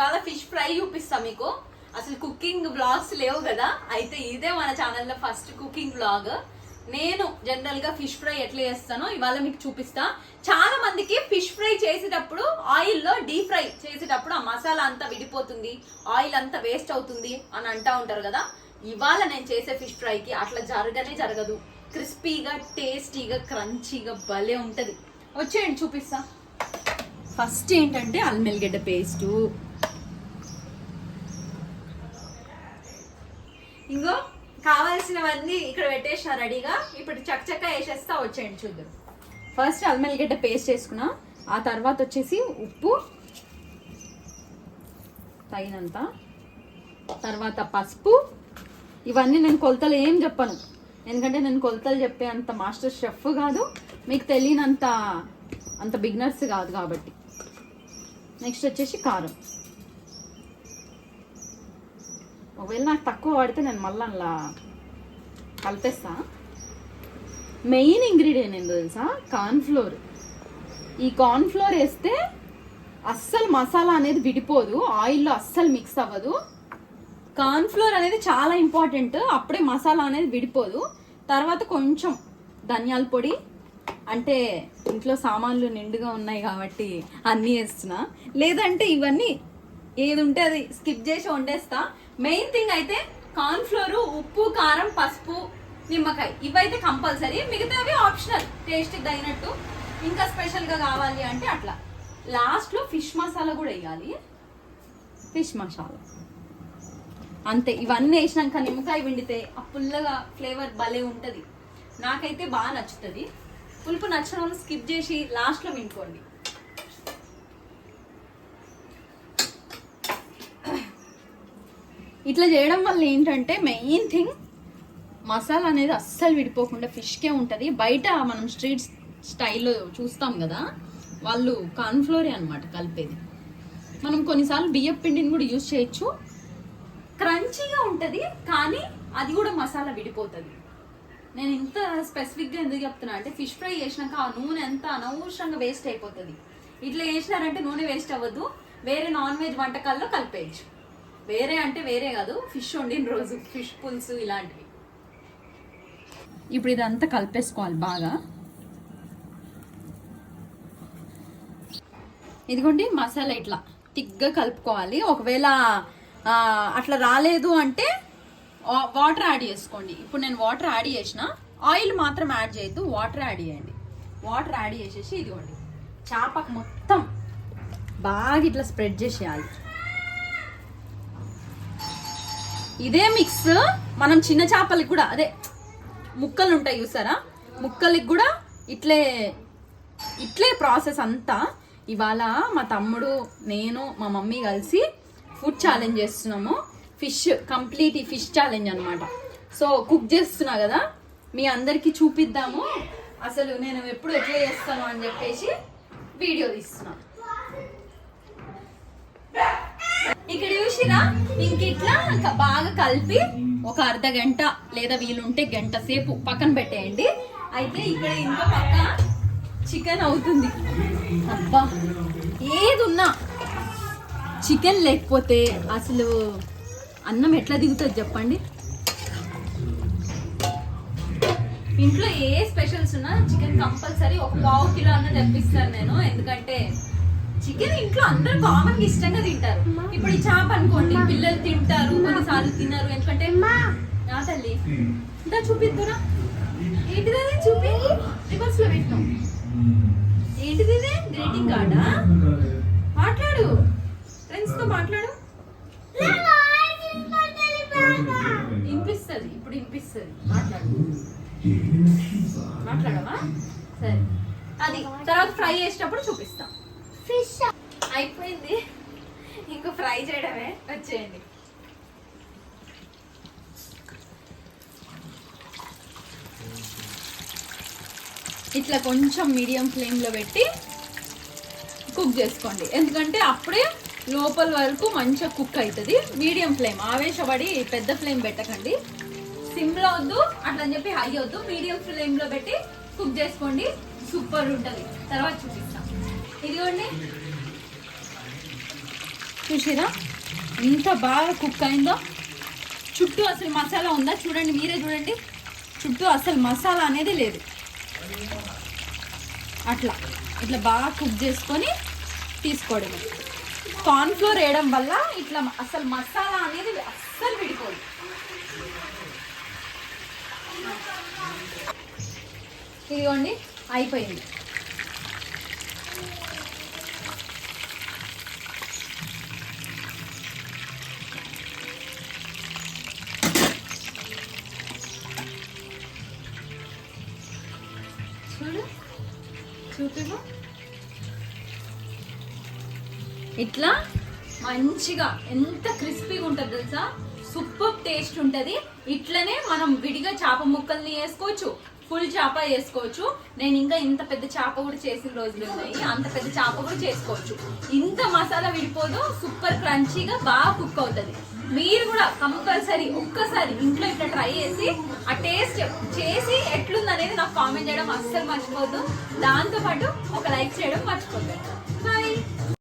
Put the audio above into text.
ఇవాళ fish fry చూపిస్తా మీకు. అసలు కుకింగ్ బ్లాగ్స్ లేవు కదా, అయితే ఇదే మన ఛానల్లో ఫస్ట్ కుకింగ్ బ్లాగ్. నేను జనరల్ గా ఫిష్ ఫ్రై ఎట్లా చేస్తానో ఇవాళ మీకు చూపిస్తా. చాలా మందికి ఫిష్ ఫ్రై చేసేటప్పుడు ఆయిల్లో డీప్ ఫ్రై చేసేటప్పుడు ఆ మసాలా అంతా విడిపోతుంది, ఆయిల్ అంతా వేస్ట్ అవుతుంది అని అంటా ఉంటారు కదా. ఇవాళ నేను చేసే ఫిష్ ఫ్రైకి అట్లా జరగదు. క్రిస్పీగా, టేస్టీగా, క్రంచీగా భలే ఉంటది. వచ్చేయండి చూపిస్తా. ఫస్ట్ ఏంటంటే అల్లం వెల్లిగడ్డ పేస్టు, ఇంకో కావాల్సినవన్నీ ఇక్కడ పెట్టేసిన రెడీగా. ఇప్పుడు చక్క వేసేస్తా, వచ్చేయండి చూద్దాం. ఫస్ట్ అల్లం వెల్లిగడ్డ పేస్ట్ వేసుకున్నా, ఆ తర్వాత వచ్చేసి ఉప్పు తగినంత, తర్వాత పసుపు. ఇవన్నీ నేను కొలతలు ఏం చెప్పను, ఎందుకంటే నేను కొలతలు చెప్పే అంత మాస్టర్ షెఫ్ కాదు, మీకు తెలియనంత అంత బిగినర్స్ కాదు కాబట్టి. నెక్స్ట్ వచ్చేసి కారం. ఒకవేళ నాకు తక్కువ పడితే నేను మళ్ళీ అలా కలిపేస్తా. మెయిన్ ఇంగ్రీడియంట్ ఏంటో తెలుసా? కార్న్ఫ్లోర్. ఈ కార్న్ఫ్లోర్ వేస్తే అస్సలు మసాలా అనేది విడిపోదు, ఆయిల్లో అస్సలు మిక్స్ అవ్వదు. కార్న్ఫ్లోర్ అనేది చాలా ఇంపార్టెంట్, అప్పుడే మసాలా అనేది విడిపోదు. తర్వాత కొంచెం ధనియాల పొడి, అంటే ఇంట్లో సామాన్లు నిండుగా ఉన్నాయి కాబట్టి అన్నీ వేస్తున్నా, లేదంటే ఇవన్నీ ఏది ఉంటే అది స్కిప్ చేసి వండేస్తా. మెయిన్ థింగ్ అయితే కార్న్ఫ్లోర్, ఉప్పు, కారం, పసుపు, నిమ్మకాయ, ఇవైతే కంపల్సరీ. మిగతావి ఆప్షనల్, టేస్ట్ తగినట్టు. ఇంకా స్పెషల్గా కావాలి అంటే అట్లా. లాస్ట్లో ఫిష్ మసాలా కూడా వేయాలి, ఫిష్ మసాలా అంతే. ఇవన్నీ వేసినాక నిమ్మకాయ పిండితే ఆ పుల్లగా ఫ్లేవర్ భలే ఉంటుంది. నాకైతే బాగా నచ్చుతుంది. పులుపు నచ్చిన వాళ్ళు స్కిప్ చేసి లాస్ట్లో వినుకోండి. ఇట్లా చేయడం వల్ల ఏంటంటే మెయిన్ థింగ్ మసాలా అనేది అస్సలు విడిపోకుండా ఫిష్కే ఉంటుంది. బయట మనం స్ట్రీట్ స్టైల్లో చూస్తాం కదా, వాళ్ళు కార్న్ఫ్లోరే అనమాట కలిపేది. మనం కొన్నిసార్లు బియ్యం పిండిని కూడా యూజ్ చేయొచ్చు, క్రంచీగా ఉంటుంది, కానీ అది కూడా మసాలా విడిపోతుంది. నేను ఇంత స్పెసిఫిక్గా ఎందుకు చెప్తున్నా అంటే ఫిష్ ఫ్రై చేసినాక ఆ నూనె ఎంత అనవసరంగా వేస్ట్ అయిపోతుంది. ఇట్లా చేసినారంటే నూనె వేస్ట్ అవ్వద్దు, వేరే నాన్ వెజ్ వంటకాల్లో కలిపేయచ్చు. వేరే అంటే వేరే కాదు, ఫిష్ వండిన రోజు ఫిష్ పులుసు ఇలాంటివి. ఇప్పుడు ఇదంతా కలిపేసుకోవాలి బాగా. ఇదిగోండి మసాలా ఇట్లా థిక్గా కలుపుకోవాలి. ఒకవేళ అట్లా రాలేదు అంటే వాటర్ యాడ్ చేసుకోండి. ఇప్పుడు నేను వాటర్ యాడ్ చేసిన, ఆయిల్ మాత్రం యాడ్ చేయొద్దు, వాటర్ యాడ్ చేయండి. వాటర్ యాడ్ చేసేసి ఇదిగోండి చేపకు మొత్తం బాగా ఇట్లా స్ప్రెడ్ చేసేయాలి. ఇదే మిక్స్ మనం చిన్న చేపలకి కూడా, అదే ముక్కలు ఉంటాయి చూసారా, ముక్కలకి కూడా ఇట్లే ప్రాసెస్ అంతా. ఇవాళ మా తమ్ముడు, నేను, మా మమ్మీ కలిసి ఫుడ్ ఛాలెంజ్ చేస్తున్నాము. ఫిష్ కంప్లీట్ ఈ ఫిష్ ఛాలెంజ్ అనమాట. సో కుక్ చేస్తున్నా కదా, మీ అందరికీ చూపిద్దాము అసలు నేను ఎప్పుడు ఎట్లా చేస్తాను అని చెప్పేసి వీడియో తీస్తున్నా. ఇక్కడ చూసిరా, ఇంక ఇట్లా బాగా కలిపి ఒక అర్ధ గంట లేదా వీలుంటే గంట సేపు పక్కన పెట్టేయండి. అయితే ఇక్కడ ఇంకో పక్క చికెన్ అవుతుంది. అబ్బా, ఏది ఉన్నా చికెన్ లేకపోతే అసలు అన్నం ఎట్లా దిగుతుంది చెప్పండి. ఇంట్లో ఏ స్పెషల్స్ ఉన్నా చికెన్ కంపల్సరీ ఒక 1/2 కిలో అన్న తెప్పిస్తాను నేను, ఎందుకంటే చికెన్ ఇంట్లో అందరూ కామన్ గా ఇష్టంగా తింటారు. ఇప్పుడు ఈ చేప అనుకోండి, పిల్లలు తింటారు, కొన్నిసార్లు తిన్నారు. ఎందుకంటే నా తల్లి ఇంత చూపిద్దురా, ఏంటిది అది చూపి, రివర్స్ లో పెట్టాం. ఏంటిది గ్రీటింగ్ కార్డా? మాట్లాడు, ఫ్రెండ్స్ తో మాట్లాడు. వినిపిస్తుంది, ఇప్పుడు వినిపిస్తుంది, మాట్లాడవా? సరే, అది తర్వాత ఫ్రై చేసేటప్పుడు చూపిస్తాం. ఫిష్ అయిపోయింది, ఇంకో ఫ్రై చేయడమే. వచ్చేయండి. ఇట్లా కొంచెం మీడియం ఫ్లేమ్లో పెట్టి కుక్ చేసుకోండి, ఎందుకంటే అప్పుడే లోపల వరకు మంచిగా కుక్ అవుతుంది. మీడియం ఫ్లేమ్, ఆవేశపడి పెద్ద ఫ్లేమ్ పెట్టకండి. సిమ్లో వద్దు అట్లా అని చెప్పి హై వద్దు, మీడియం ఫ్లేమ్లో పెట్టి కుక్ చేసుకోండి, సూపర్ ఉంటుంది. తర్వాత చూపిస్తాం. ఇదిగోండి చూసిరా ఎంత బాగా కుక్ అయిందో. చుట్టూ అసలు మసాలా ఉందా చూడండి, మీరే చూడండి. చుట్టూ అసలు మసాలా అనేది లేదు. అట్లా ఇట్లా బాగా కుక్ చేసుకొని తీసుకోవడమే. కార్న్ఫ్లోర్ వేయడం వల్ల ఇట్లా అసలు మసాలా అనేది అస్సలు విడిపోదు. ఇదిగోండి అయిపోయింది. చూడు చూపిగా ఇట్లా మంచిగా ఎంత క్రిస్పీగా ఉంటుంది తెలుసా, సూపర్ టేస్ట్ ఉంటుంది. ఇట్లనే మనం విడిగా చేప ముక్కల్ని వేసుకోవచ్చు, ఫుల్ చేప వేసుకోవచ్చు. నేను ఇంకా ఇంత పెద్ద చేప కూడా చేసిన రోజులు ఉన్నాయి, అంత పెద్ద చేప కూడా చేసుకోవచ్చు. ఇంత మసాలా విడిపోదు, సూపర్ క్రంచీగా బాగా కుక్ అవుతుంది. మీరు కూడా కంపల్సరీ ఒక్కసారి ఇంట్లో ఇట్లా ట్రై చేసి ఆ టేస్ట్ చేసి ఎట్లుంది అనేది నాకు కామెంట్ చేయడం అస్సలు మర్చిపోద్దు. దాంతోపాటు ఒక లైక్ చేయడం మర్చిపోద్దు. బాయ్.